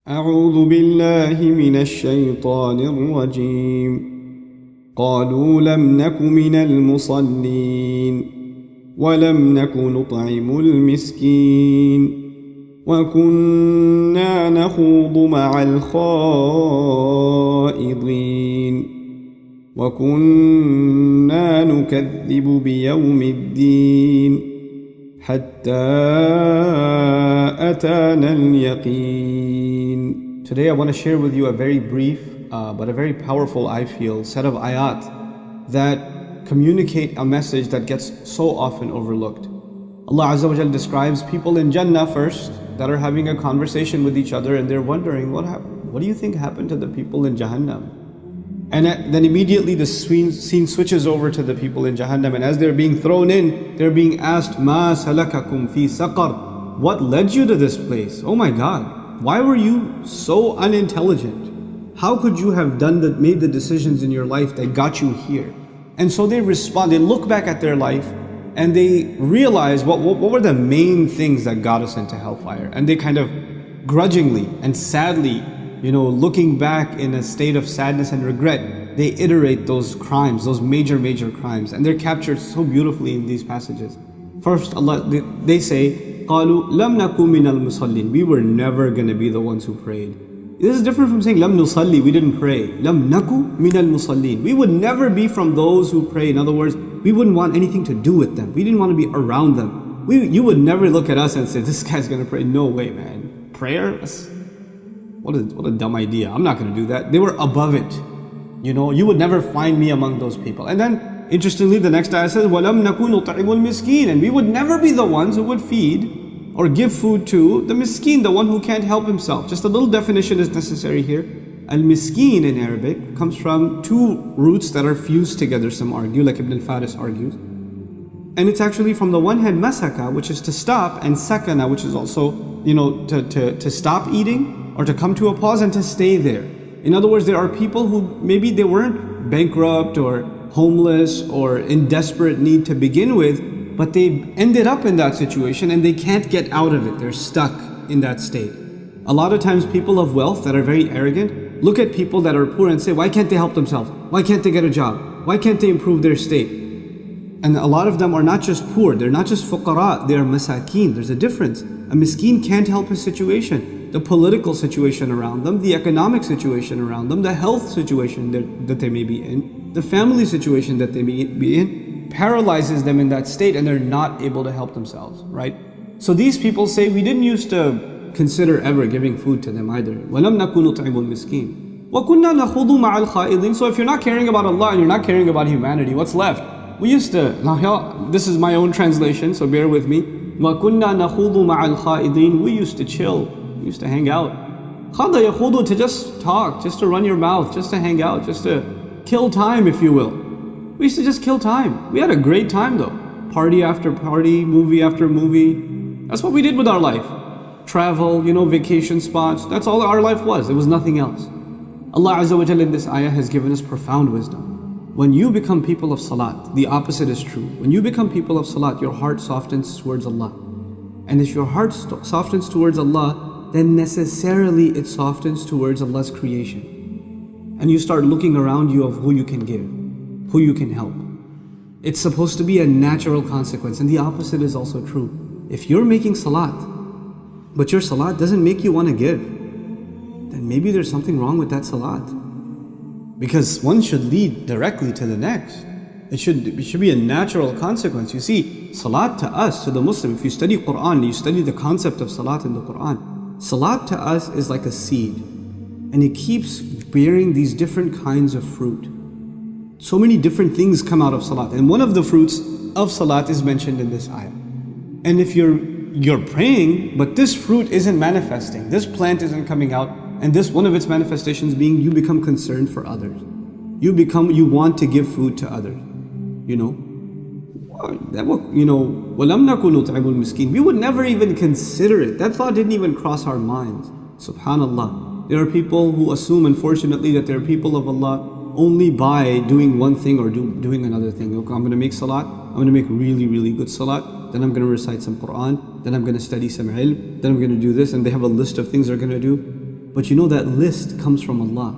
أعوذ بالله من الشيطان الرجيم. قالوا لم نك من المصلين ولم نك نطعم المسكين وكنا نخوض مع الخائضين وكنا نكذب بيوم الدين حتى أتانا اليقين. Today I want to share with you a very brief but a very powerful, I feel, set of ayat that communicate a message that gets so often overlooked. Allah Azza wa Jal describes people in Jannah first that are having a conversation with each other and they're wondering, what do you think happened to the people in Jahannam? And then immediately the scene switches over to the people in Jahannam, and as they're being thrown in, they're being asked, مَا سَلَكَكُمْ فِي سَقَرٍ? What led you to this place? Oh my God, why were you so unintelligent? How could you have made the decisions in your life that got you here? And so they respond, they look back at their life and they realize what were the main things that got us into hellfire. And they kind of grudgingly and sadly, looking back in a state of sadness and regret, they iterate those crimes, those major crimes, and they're captured so beautifully in these passages. First, they say, قَالُوا لَمْ نَكُ مِنَ الْمُصَلِّينَ. We were never going to be the ones who prayed. This is different from saying, لَمْ نُصَلِّ, we didn't pray. لَمْ نَكُ مِنَ الْمُصَلِّينَ. We would never be from those who pray. In other words, we wouldn't want anything to do with them. We didn't want to be around them. You would never look at us and say, this guy's going to pray. No way, man. Prayer? What a dumb idea. I'm not going to do that. They were above it. You would never find me among those people. And then, interestingly, the next ayah says, وَلَمْ نَكُ نُطْعِمُ الْمِسْكِينَ. And we would never be the ones who would feed or give food to the miskin, the one who can't help himself. Just a little definition is necessary here. Al-miskin in Arabic comes from two roots that are fused together, some argue, like Ibn al-Faris argues. And it's actually from the one hand masaka, which is to stop, and sakana, which is also, to stop eating or to come to a pause and to stay there. In other words, there are people who maybe they weren't bankrupt or homeless or in desperate need to begin with, but they ended up in that situation and they can't get out of it. They're stuck in that state. A lot of times people of wealth that are very arrogant look at people that are poor and say, why can't they help themselves? Why can't they get a job? Why can't they improve their state? And a lot of them are not just poor, they're not just fuqara, they are masakin. There's a difference. A miskin can't help his situation. The political situation around them, the economic situation around them, the health situation that they may be in, the family situation that they may be in, paralyzes them in that state and they're not able to help themselves, right? So these people say, we didn't used to consider ever giving food to them either. وَلَمْ نَكُ نُطْعِمُ الْمِسْكِينَ وَكُنَّا نَخُوضُ مَعَ الْخَائِضِينَ. So if you're not caring about Allah and you're not caring about humanity, what's left? We used to, this is my own translation, so bear with me. وَكُنَّا نَخُوضُ مَعَ الْخَائِضِينَ. We used to chill, we used to hang out. خَاضَ يَخُوضُ, to just talk, just to run your mouth, just to hang out, just to kill time, if you will. We used to just kill time. We had a great time though. Party after party, movie after movie. That's what we did with our life. Travel, vacation spots. That's all our life was. It was nothing else. Allah Azza wa Jalla in this ayah has given us profound wisdom. When you become people of salat, the opposite is true. When you become people of salat, your heart softens towards Allah. And if your heart softens towards Allah, then necessarily it softens towards Allah's creation. And you start looking around you of who you can give, who you can help. It's supposed to be a natural consequence, and the opposite is also true. If you're making salat, but your salat doesn't make you want to give, then maybe there's something wrong with that salat. Because one should lead directly to the next. It should be a natural consequence. You see, salat to us, to the Muslim, if you study Quran, you study the concept of salat in the Quran, salat to us is like a seed, and it keeps bearing these different kinds of fruit. So many different things come out of salat, and one of the fruits of salat is mentioned in this ayah. And if you're praying, but this fruit isn't manifesting, this plant isn't coming out, and this one of its manifestations being you become concerned for others. You want to give food to others. وَلَمْ نَكُ نُطْعِمُ الْمِسْكِينَ. We would never even consider it. That thought didn't even cross our minds. Subhanallah. There are people who assume, unfortunately, that they're people of Allah only by doing one thing or doing another thing. Okay, I'm going to make salat, I'm going to make really good salat, then I'm going to recite some Quran, then I'm going to study some ilm, then I'm going to do this, and they have a list of things they're going to do. But you know that list comes from Allah.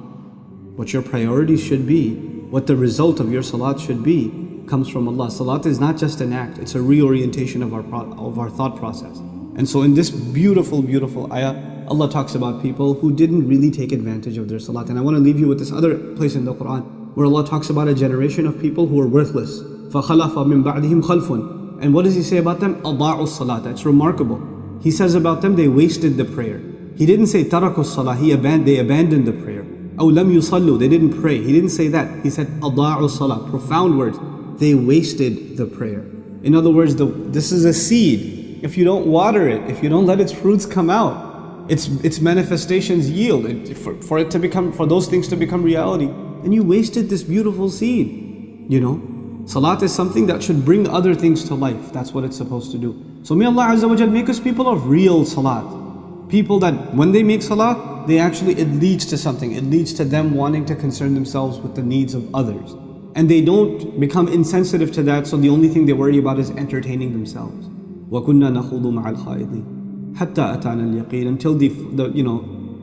What your priorities should be, what the result of your salat should be, comes from Allah. Salat is not just an act, it's a reorientation of our thought process. And so in this beautiful, beautiful ayah, Allah talks about people who didn't really take advantage of their salat. And I want to leave you with this other place in the Quran where Allah talks about a generation of people who are worthless. فَخَلَفَ مِن بَعْدِهِمْ خَلْفٌ. And what does He say about them? أَضَاعُوا الصَّلَاةَ. That's remarkable. He says about them, they wasted the prayer. He didn't say تَرَكُوا الصَّلَاةِ. They abandoned the prayer. أَوْ لَمْ يُصَلُّوا. They didn't pray. He didn't say that. He said أَضَاعُوا الصَّلَاةَ. Profound words. They wasted the prayer. In other words, this is a seed. If you don't water it, if you don't let its fruits come out, its manifestations yield for it to become, for those things to become reality. And you wasted this beautiful seed. You know, salat is something that should bring other things to life. That's what it's supposed to do. So may Allah Azza wa Jal make us people of real salat. People that when they make salat, it leads to something. It leads to them wanting to concern themselves with the needs of others. And they don't become insensitive to that, so the only thing they worry about is entertaining themselves. وَكُنَّا نَخُوضُ مَعَ الْخَائِضِينَ حَتَّى أَتَانَا الْيَقِينَ. Until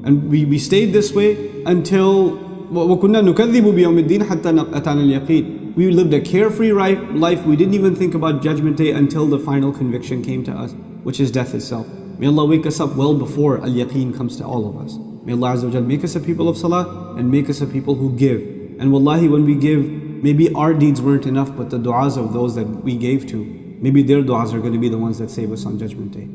and we stayed this way until وَكُنَّا نُكَذِّبُ بِيَوْمِ الدِّينِ حَتَّى أَتَانَا الْيَقِينَ. We lived a carefree life. We didn't even think about Judgment Day until the final conviction came to us, which is death itself. May Allah wake us up well before al-yaqeen comes to all of us. May Allah Azza wa Jal make us a people of salah and make us a people who give. And wallahi, when we give, maybe our deeds weren't enough, but the du'as of those that we gave to, maybe their du'as are going to be the ones that save us on Judgment Day.